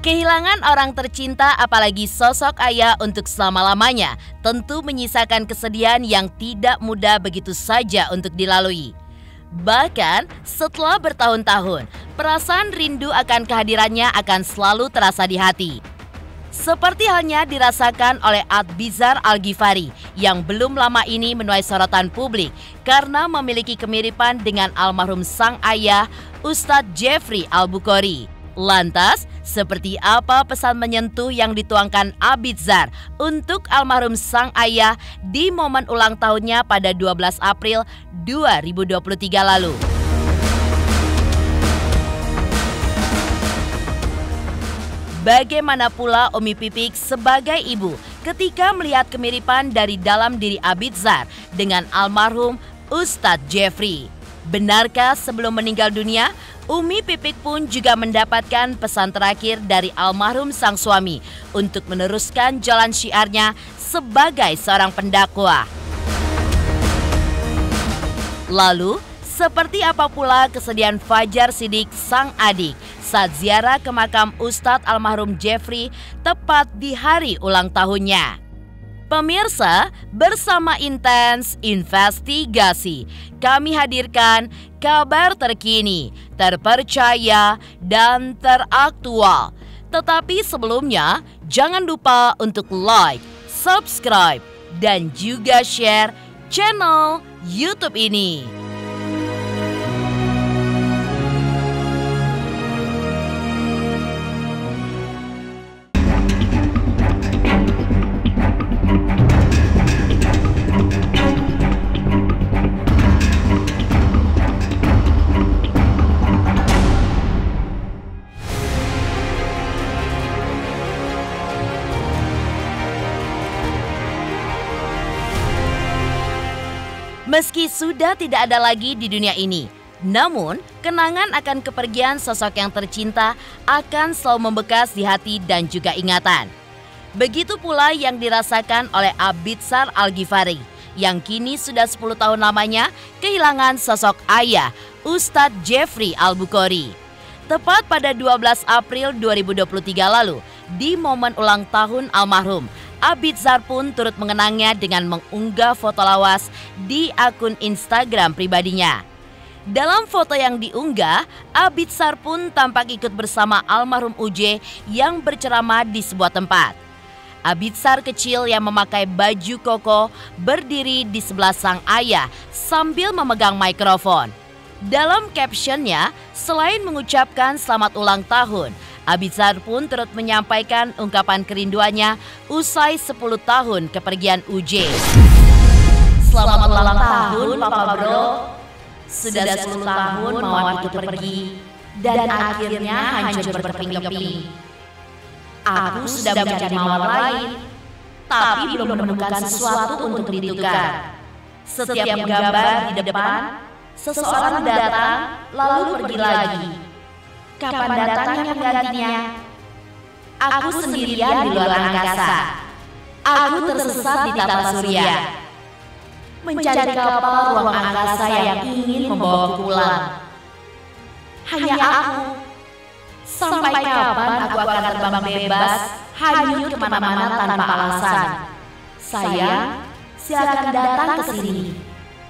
Kehilangan orang tercinta, apalagi sosok ayah untuk selama-lamanya, tentu menyisakan kesedihan yang tidak mudah begitu saja untuk dilalui. Bahkan setelah bertahun-tahun, perasaan rindu akan kehadirannya akan selalu terasa di hati. Seperti halnya dirasakan oleh Adzar Al-Ghifari yang belum lama ini menuai sorotan publik karena memiliki kemiripan dengan almarhum sang ayah, Ustadz Jeffrey Al-Bukhari. Lantas, seperti apa pesan menyentuh yang dituangkan Adzar untuk almarhum sang ayah di momen ulang tahunnya pada 12 April 2023 lalu? Bagaimana pula Umi Pipik sebagai ibu ketika melihat kemiripan dari dalam diri Adzar dengan almarhum Ustadz Jeffrey? Benarkah sebelum meninggal dunia, Umi Pipik pun juga mendapatkan pesan terakhir dari almarhum sang suami untuk meneruskan jalan syiarnya sebagai seorang pendakwah? Lalu, seperti apa pula kesedihan Fajar Siddiq sang adik saat ziarah ke makam Ustadz almarhum Jeffrey tepat di hari ulang tahunnya? Pemirsa, bersama Intens Investigasi, kami hadirkan kabar terkini, terpercaya, dan teraktual. Tetapi sebelumnya, jangan lupa untuk like, subscribe, dan juga share channel YouTube ini. Meski sudah tidak ada lagi di dunia ini, namun kenangan akan kepergian sosok yang tercinta akan selalu membekas di hati dan juga ingatan. Begitu pula yang dirasakan oleh Adzar Al-Ghifari yang kini sudah 10 tahun lamanya kehilangan sosok ayah, Ustadz Jeffrey Al-Bukhari. Tepat pada 12 April 2023 lalu, di momen ulang tahun almarhum, Adzar pun turut mengenangnya dengan mengunggah foto lawas di akun Instagram pribadinya. Dalam foto yang diunggah, Adzar pun tampak ikut bersama almarhum UJ yang berceramah di sebuah tempat. Adzar kecil yang memakai baju koko berdiri di sebelah sang ayah sambil memegang mikrofon. Dalam captionnya, selain mengucapkan selamat ulang tahun, Adzar pun turut menyampaikan ungkapan kerinduannya usai 10 tahun kepergian UJ. Selamat ulang tahun Papa Bro. Sudah 10 tahun Mawar itu pergi dan akhirnya hancur berkeping-keping. Aku sudah mencari Mawar lain, tapi belum menemukan sesuatu untuk ditukar. Setiap gambar di depan, seseorang datang lalu pergi lagi. Kapan datangnya penggantinya? Aku sendirian di luar angkasa. Aku tersesat di tata surya, mencari kapal ruang angkasa yang ingin membawaku pulang. Hanya aku. Sampai kapan aku akan terbang bebas, hanyut kemana-mana tanpa alasan? Sayang, silakan datang ke sini,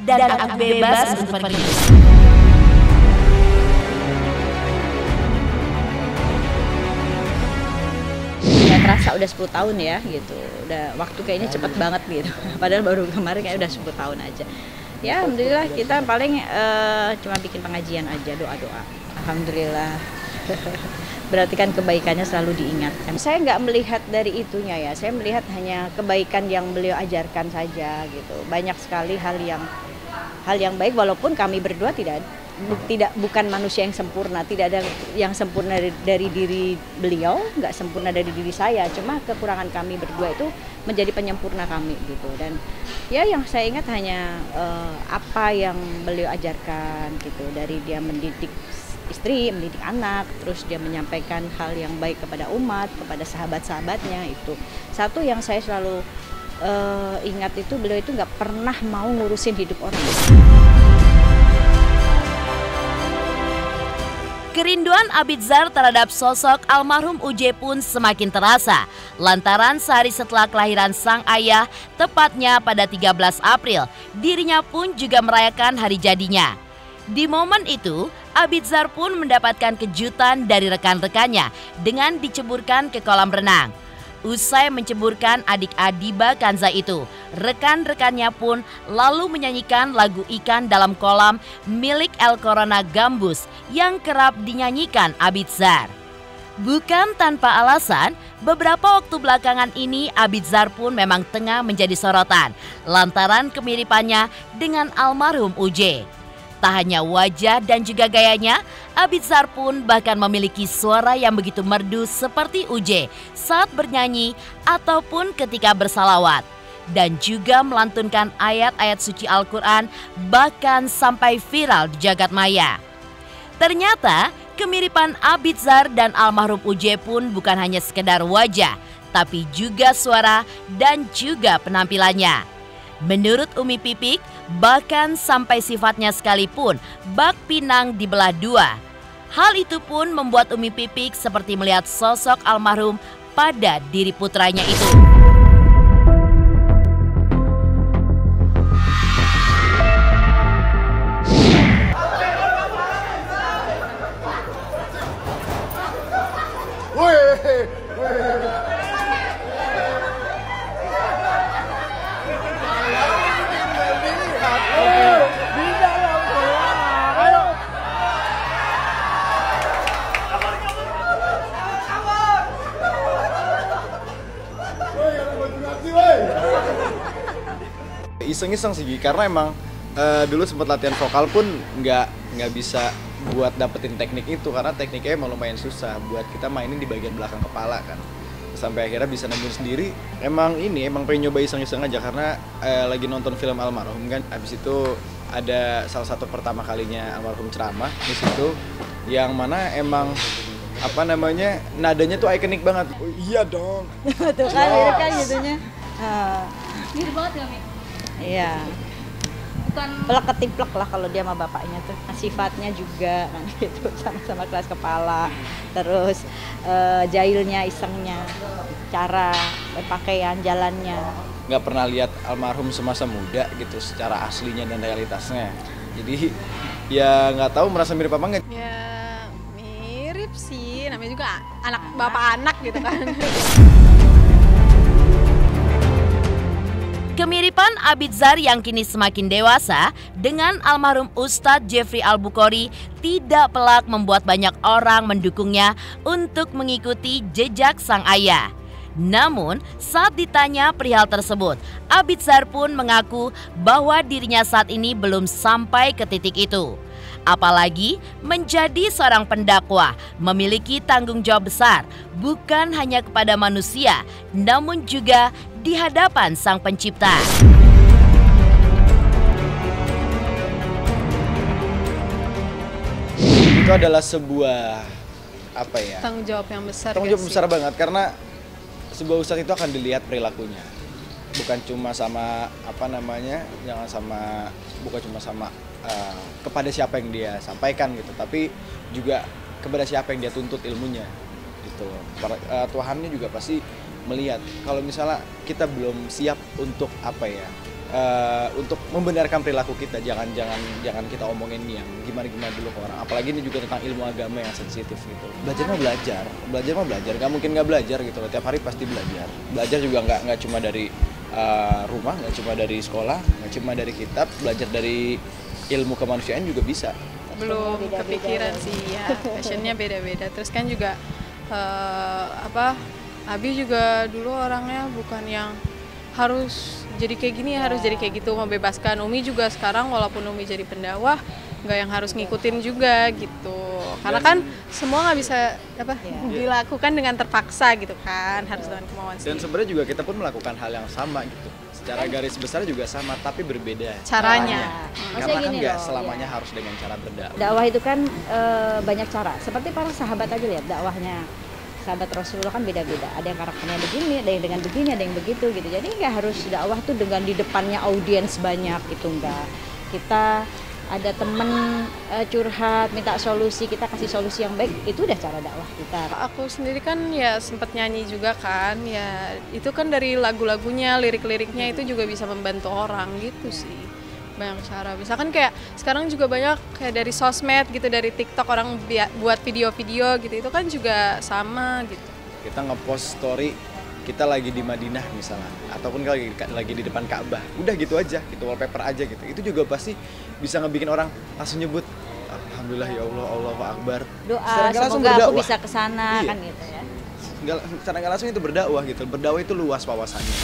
dan aku bebas untuk pergi. Terasa udah 10 tahun ya gitu, udah waktu kayaknya cepet banget gitu, padahal baru kemarin kayak udah 10 tahun aja. Ya alhamdulillah kita paling cuma bikin pengajian aja, doa-doa. Alhamdulillah. Berarti kan kebaikannya selalu diingatkan. Saya nggak melihat dari itunya ya, saya melihat hanya kebaikan yang beliau ajarkan saja gitu. Banyak sekali hal yang baik, walaupun kami berdua bukan manusia yang sempurna, tidak ada yang sempurna dari diri beliau, nggak sempurna dari diri saya, cuma kekurangan kami berdua itu menjadi penyempurna kami gitu. Dan ya yang saya ingat hanya apa yang beliau ajarkan gitu, dari dia mendidik istri, mendidik anak, terus dia menyampaikan hal yang baik kepada umat, kepada sahabat-sahabatnya. Itu satu yang saya selalu ingat, itu beliau itu nggak pernah mau ngurusin hidup orang. Kerinduan Abidzar terhadap sosok almarhum Uje pun semakin terasa lantaran sehari setelah kelahiran sang ayah, tepatnya pada 13 April, dirinya pun juga merayakan hari jadinya. Di momen itu, Abidzar pun mendapatkan kejutan dari rekan-rekannya dengan diceburkan ke kolam renang. Usai menceburkan adik Adiba Kanza itu, rekan-rekannya pun lalu menyanyikan lagu Ikan Dalam Kolam milik El Corona Gambus yang kerap dinyanyikan Abidzar. Bukan tanpa alasan, beberapa waktu belakangan ini Abidzar pun memang tengah menjadi sorotan lantaran kemiripannya dengan almarhum Uje. Tak hanya wajah dan juga gayanya, Abidzar pun bahkan memiliki suara yang begitu merdu seperti Uje saat bernyanyi ataupun ketika bersalawat. Dan juga melantunkan ayat-ayat suci Al-Quran bahkan sampai viral di jagat maya. Ternyata kemiripan Abidzar dan almarhum Uje pun bukan hanya sekedar wajah, tapi juga suara dan juga penampilannya. Menurut Umi Pipik, bahkan sampai sifatnya sekalipun bak pinang dibelah dua. Hal itu pun membuat Umi Pipik seperti melihat sosok almarhum pada diri putranya itu. Iseng-iseng sih, karena emang dulu sempat latihan vokal pun nggak bisa buat dapetin teknik itu, karena tekniknya emang lumayan susah buat kita mainin di bagian belakang kepala kan. Sampai akhirnya bisa nemuin sendiri. Emang pengen nyoba iseng-iseng aja karena lagi nonton film almarhum kan. Abis itu ada salah satu pertama kalinya almarhum ceramah di situ, yang mana emang nadanya tuh ikonik banget. Oh, iya dong. Tuh kan mirip kan gitunya. Mirip banget ya, Mi? Iya. Bukan Pelak ketiplek lah kalau dia sama bapaknya tuh. Sifatnya juga kan gitu, sama-sama kelas kepala. Terus jahilnya, isengnya, cara berpakaian, jalannya. Nggak pernah lihat almarhum semasa muda gitu secara aslinya dan realitasnya. Jadi ya nggak tahu merasa mirip apa enggak. ya mirip sih, namanya juga anak bapak anak gitu kan. Kemiripan Abidzar yang kini semakin dewasa dengan almarhum Ustadz Jeffrey Al-Bukhari tidak pelak membuat banyak orang mendukungnya untuk mengikuti jejak sang ayah. Namun, saat ditanya perihal tersebut, Abidzar pun mengaku bahwa dirinya saat ini belum sampai ke titik itu. Apalagi menjadi seorang pendakwah memiliki tanggung jawab besar bukan hanya kepada manusia, namun juga di hadapan Sang Pencipta. Itu adalah sebuah Tanggung jawab yang besar. tanggung jawab besar banget, karena sebuah ustadz itu akan dilihat perilakunya, bukan cuma sama bukan cuma sama kepada siapa yang dia sampaikan gitu, tapi juga kepada siapa yang dia tuntut ilmunya gitu. Tuhannya juga pasti melihat kalau misalnya kita belum siap untuk untuk membenarkan perilaku kita, jangan kita omongin yang gimana dulu ke orang. Apalagi ini juga tentang ilmu agama yang sensitif gitu. Belajar mah belajar, nggak mungkin nggak belajar gitu loh. Tiap hari pasti belajar juga nggak cuma dari rumah, nggak cuma dari sekolah, nggak cuma dari kitab. Belajar dari ilmu kemanusiaan juga bisa. Belum kepikiran sih ya, passionnya beda-beda. Terus kan juga Abi juga dulu orangnya bukan yang harus jadi kayak gini, harus jadi kayak gitu, membebaskan. Umi juga sekarang walaupun Umi jadi pendakwah, nggak yang harus ngikutin juga gitu. Karena kan semua nggak bisa dilakukan dengan terpaksa gitu kan, harus dengan kemauan sendiri. Dan sebenarnya juga kita pun melakukan hal yang sama gitu. Secara garis besar juga sama, tapi berbeda Caranya. Karena kan nggak selamanya harus dengan cara berdakwah. Dakwah itu kan banyak cara. Seperti para sahabat aja lihat dakwahnya. Sahabat Rasulullah kan beda-beda. Ada yang karakternya begini, ada yang dengan begini, ada yang begitu gitu. Jadi nggak harus dakwah tuh dengan di depannya audiens banyak, itu enggak. Kita ada temen curhat, minta solusi, kita kasih solusi yang baik, itu udah cara dakwah kita. Aku sendiri kan ya sempat nyanyi juga kan, ya itu kan dari lagu-lagunya, lirik-liriknya itu juga bisa membantu orang gitu sih. Banyak cara, misalkan kayak sekarang juga banyak kayak dari sosmed gitu, dari TikTok orang buat video-video gitu, itu kan juga sama gitu. Kita ngepost story kita lagi di Madinah misalnya, ataupun lagi di depan Ka'bah, udah gitu aja, gitu wallpaper aja gitu. Itu juga pasti bisa ngebikin orang langsung nyebut alhamdulillah ya Allah, Allahu Akbar. Doa semoga aku bisa kesana, iya. Kan gitu ya. Secara nggak langsung itu berdakwah gitu. Berdakwah itu luas wawasannya.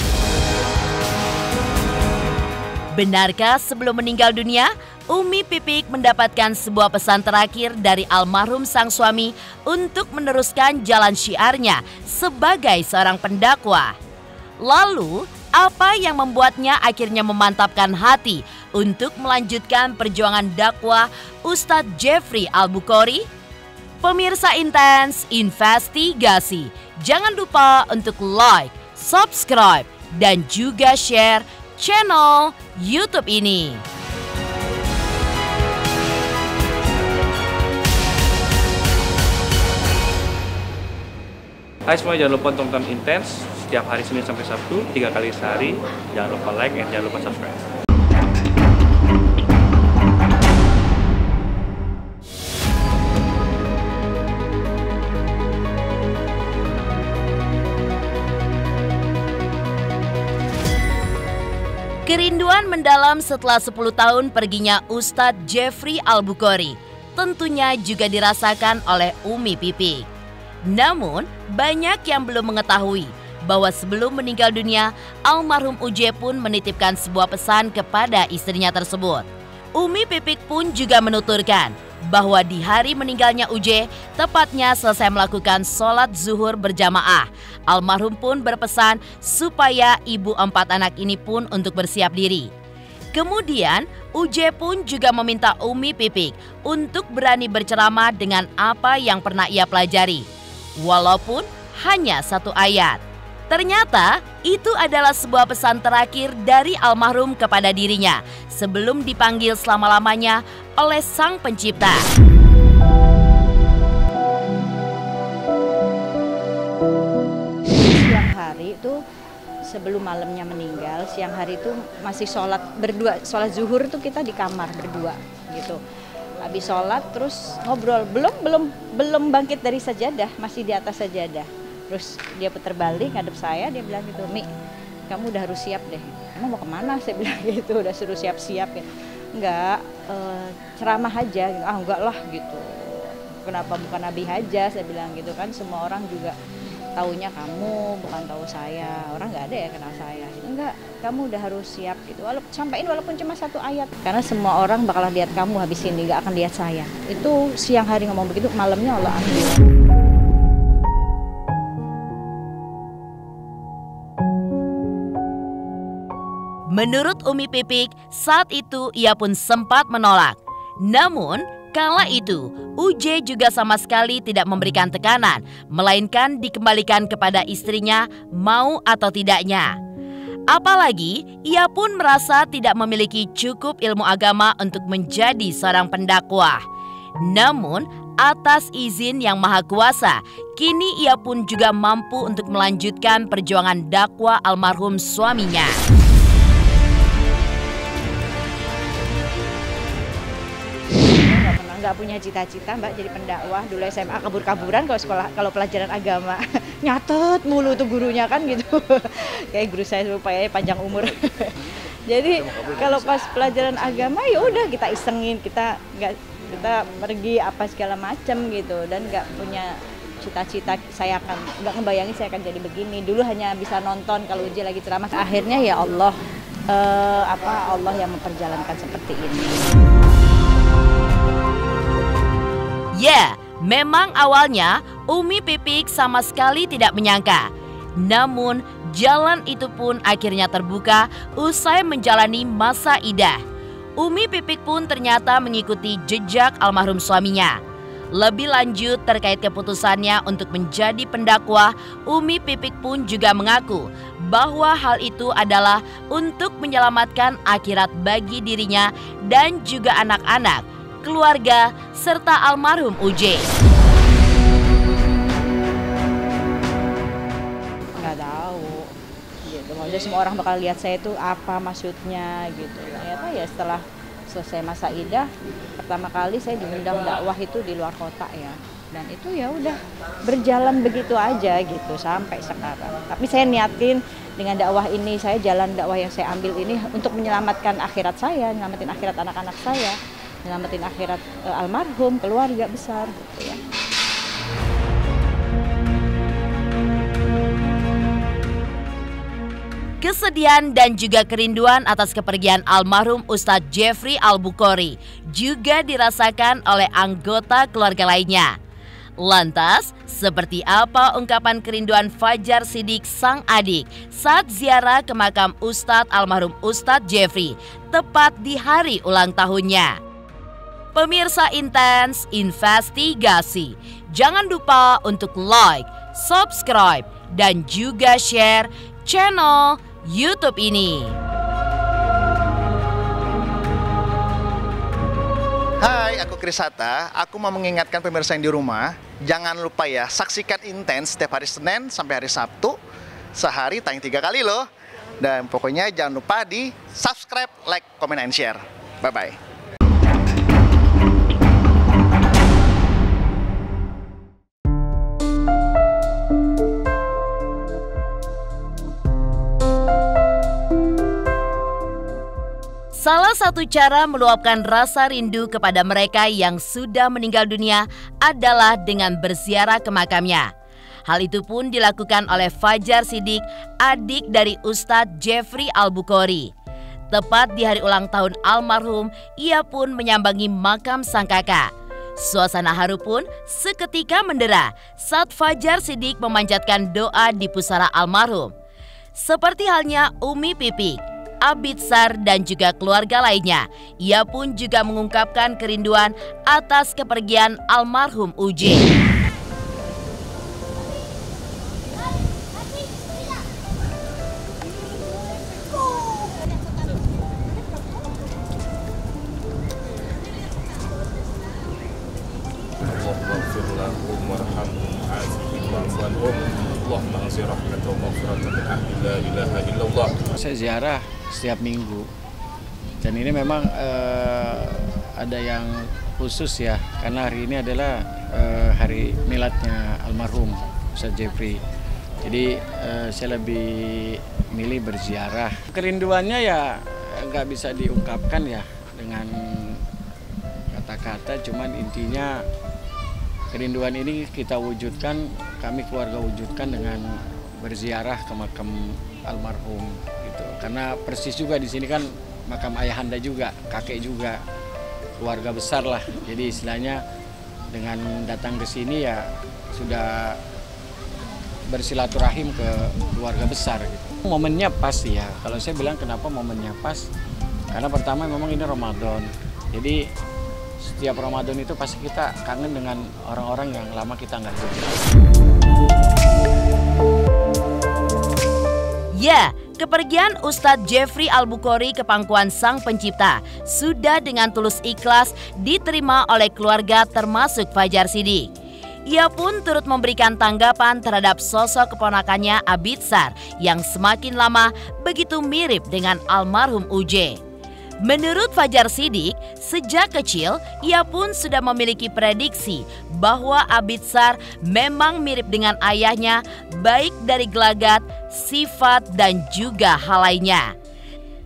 Benarkah sebelum meninggal dunia, Umi Pipik mendapatkan sebuah pesan terakhir dari almarhum sang suami untuk meneruskan jalan syiarnya sebagai seorang pendakwah? Lalu, apa yang membuatnya akhirnya memantapkan hati untuk melanjutkan perjuangan dakwah Ustadz Jeffrey Al-Bukhari? Pemirsa Intens Investigasi, jangan lupa untuk like, subscribe, dan juga share channel YouTube ini. Hai semua, jangan lupa tonton Intens setiap hari Senin sampai Sabtu 3 kali sehari. Jangan lupa like dan jangan lupa subscribe. Kerinduan mendalam setelah 10 tahun perginya Ustadz Jeffrey Al-Bukhari tentunya juga dirasakan oleh Umi Pipik. Namun, banyak yang belum mengetahui bahwa sebelum meninggal dunia, almarhum Uje pun menitipkan sebuah pesan kepada istrinya tersebut. Umi Pipik pun juga menuturkan bahwa di hari meninggalnya Uje, tepatnya selesai melakukan sholat zuhur berjamaah, almarhum pun berpesan supaya ibu 4 anak ini pun untuk bersiap diri. Kemudian, Uje pun juga meminta Umi Pipik untuk berani berceramah dengan apa yang pernah ia pelajari, walaupun hanya 1 ayat. Ternyata itu adalah sebuah pesan terakhir dari almarhum kepada dirinya sebelum dipanggil selama-lamanya oleh Sang Pencipta. Siang hari itu sebelum malamnya meninggal, siang hari itu masih sholat berdua, sholat zuhur tuh kita di kamar berdua gitu. Habis sholat terus ngobrol, belum bangkit dari sajadah, masih di atas sajadah. Terus dia putar balik ngadep saya, dia bilang gitu, Mi, kamu udah harus siap deh. Emang mau kemana? Saya bilang gitu, udah suruh siap-siap ya. Enggak, ceramah aja. Ah enggak lah gitu. Kenapa bukan Nabi aja? Saya bilang gitu kan, semua orang juga taunya kamu, bukan tahu saya. Orang nggak ada ya kenal saya. Enggak, kamu udah harus siap gitu. Sampaikan walaupun cuma 1 ayat. Karena semua orang bakal lihat kamu habis ini, nggak akan lihat saya. Itu siang hari ngomong begitu, malamnya Allah ambil. Menurut Umi Pipik, saat itu ia pun sempat menolak. Namun, kala itu Uje juga sama sekali tidak memberikan tekanan, melainkan dikembalikan kepada istrinya mau atau tidaknya. Apalagi, ia pun merasa tidak memiliki cukup ilmu agama untuk menjadi seorang pendakwah. Namun, atas izin Yang Maha Kuasa, kini ia pun juga mampu untuk melanjutkan perjuangan dakwah almarhum suaminya. Nggak punya cita-cita Mbak jadi pendakwah. Dulu SMA kabur-kaburan kalau pelajaran agama. Nyatet mulu tuh gurunya kan gitu. Kayak guru saya supaya panjang umur. Jadi kalau pas pelajaran agama ya udah kita isengin, kita pergi apa segala macam gitu, dan nggak punya cita-cita saya akan, nggak ngebayangin saya akan jadi begini. Dulu hanya bisa nonton kalau Uje lagi ceramah. Akhirnya ya Allah Allah yang memperjalankan seperti ini. Ya, memang awalnya Umi Pipik sama sekali tidak menyangka. Namun, jalan itu pun akhirnya terbuka usai menjalani masa idah. Umi Pipik pun ternyata mengikuti jejak almarhum suaminya. Lebih lanjut terkait keputusannya untuk menjadi pendakwah, Umi Pipik pun juga mengaku bahwa hal itu adalah untuk menyelamatkan akhirat bagi dirinya dan juga anak-anak, keluarga, serta almarhum UJ. Nggak tahu gitu, maksudnya semua orang bakal lihat saya itu apa maksudnya gitu. Ternyata ya setelah selesai masa idah, pertama kali saya diundang dakwah itu di luar kota ya, dan itu ya udah berjalan begitu aja gitu sampai sekarang. Tapi saya niatin dengan dakwah ini, saya jalan dakwah yang saya ambil ini untuk menyelamatkan akhirat saya, nyelamatin akhirat anak-anak saya, nyelamatin akhirat almarhum, keluarga besar gitu ya. Kesedihan dan juga kerinduan atas kepergian almarhum Ustadz Jeffrey Al-Bukhari juga dirasakan oleh anggota keluarga lainnya. Lantas, seperti apa ungkapan kerinduan Fajar Siddiq sang adik saat ziarah ke makam Ustadz almarhum Ustadz Jeffrey tepat di hari ulang tahunnya? Pemirsa Intens Investigasi, jangan lupa untuk like, subscribe, dan juga share channel YouTube ini. Hai, aku Krisata. Aku mau mengingatkan pemirsa yang di rumah, jangan lupa ya, saksikan Intens setiap hari Senin sampai hari Sabtu. Sehari tayang 3 kali loh. Dan pokoknya jangan lupa di subscribe, like, comment, and share. Bye-bye. Salah satu cara meluapkan rasa rindu kepada mereka yang sudah meninggal dunia adalah dengan berziarah ke makamnya. Hal itu pun dilakukan oleh Fajar Siddiq, adik dari Ustadz Jeffrey Al-Bukhari. Tepat di hari ulang tahun almarhum, ia pun menyambangi makam sang kakak. Suasana haru pun seketika mendera saat Fajar Siddiq memanjatkan doa di pusara almarhum. Seperti halnya Umi Pipik, Abitsar, dan juga keluarga lainnya, ia pun juga mengungkapkan kerinduan atas kepergian almarhum UJ. Saya ziarah setiap minggu, dan ini memang ada yang khusus ya, karena hari ini adalah hari miladnya almarhum Ustadz Jeffrey. Jadi saya lebih milih berziarah. Kerinduannya ya nggak bisa diungkapkan ya dengan kata-kata, cuman intinya kerinduan ini kita wujudkan, kami keluarga wujudkan dengan berziarah ke makam almarhum gitu. Karena persis juga di sini kan makam ayahanda juga, kakek juga, keluarga besar lah. Jadi istilahnya dengan datang ke sini ya sudah bersilaturahim ke keluarga besar gitu. Momennya pas ya. Kalau saya bilang kenapa momennya pas? Karena pertama memang ini Ramadan. Jadi setiap Ramadan itu pasti kita kangen dengan orang-orang yang lama kita nggak jumpa. Ya, kepergian Ustadz Jeffrey Al-Bukhari ke pangkuan Sang Pencipta sudah dengan tulus ikhlas diterima oleh keluarga termasuk Fajar Siddiq. Ia pun turut memberikan tanggapan terhadap sosok keponakannya Abitsar yang semakin lama begitu mirip dengan almarhum UJ. Menurut Fajar Siddiq, sejak kecil ia pun sudah memiliki prediksi bahwa Abitsar memang mirip dengan ayahnya, baik dari gelagat, sifat, dan juga hal lainnya.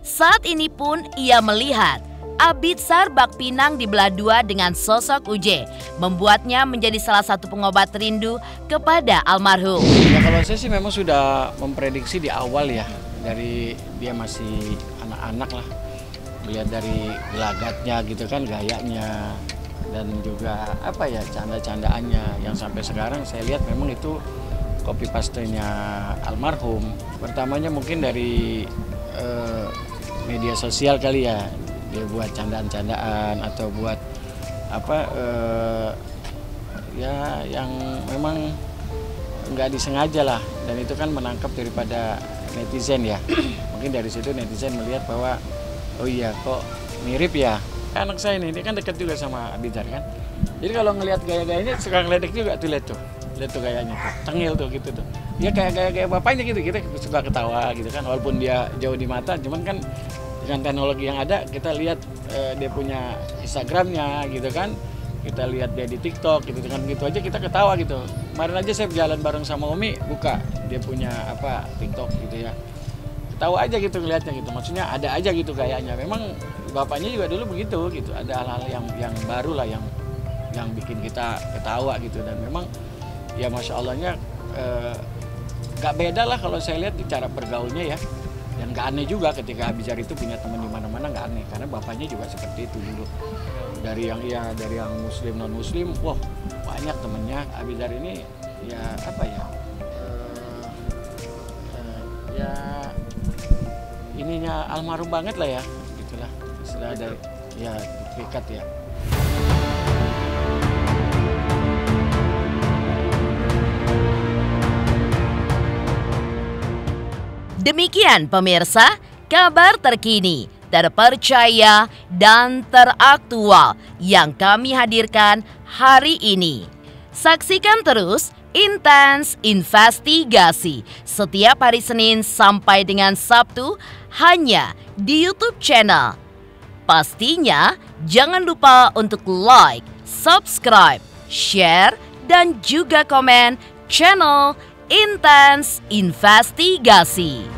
Saat ini pun ia melihat Abitsar bak pinang dibelah dua dengan sosok UJ, membuatnya menjadi salah satu pengobat rindu kepada almarhum. Ya kalau saya sih memang sudah memprediksi di awal ya, dari dia masih anak-anak lah. Lihat dari gelagatnya gitu kan, gayanya, dan juga apa ya, canda-candaannya yang sampai sekarang saya lihat memang itu copy paste-nya almarhum. Pertamanya mungkin dari media sosial kali ya, dia buat candaan-candaan atau buat apa ya yang memang nggak disengaja lah, dan itu kan menangkap daripada netizen ya. Mungkin dari situ netizen melihat bahwa oh iya kok mirip ya. Anak saya ini kan dekat juga sama Abizar kan. Jadi kalau ngelihat gaya-gayanya suka ngeledek juga tuh, lihat tuh gayanya tuh, tengil tuh gitu tuh. Ya kayak gaya bapaknya gitu, kita suka ketawa gitu kan, walaupun dia jauh di mata, cuman kan dengan teknologi yang ada kita lihat dia punya Instagramnya gitu kan, kita lihat dia di TikTok gitu, dengan gitu aja kita ketawa gitu. Kemarin aja saya berjalan bareng sama Umi, buka dia punya TikTok gitu ya, ketawa aja gitu ngelihatnya gitu, maksudnya ada aja gitu gayanya. Memang bapaknya juga dulu begitu gitu, ada hal-hal yang baru lah yang bikin kita ketawa gitu. Dan memang ya Masya Allahnya gak beda lah kalau saya lihat di cara bergaulnya ya. Dan gak aneh juga ketika Abizar itu punya teman di mana-mana, gak aneh karena bapaknya juga seperti itu dulu. Dari yang muslim non muslim, wah banyak temennya. Abizar ini ya ya ininya almarhum banget lah ya, gitulah istilah dari ya terikat ya. Demikian pemirsa, kabar terkini, terpercaya, dan teraktual yang kami hadirkan hari ini. Saksikan terus Intens Investigasi setiap hari Senin sampai dengan Sabtu hanya di YouTube channel. Pastinya jangan lupa untuk like, subscribe, share, dan juga komen channel Intens Investigasi.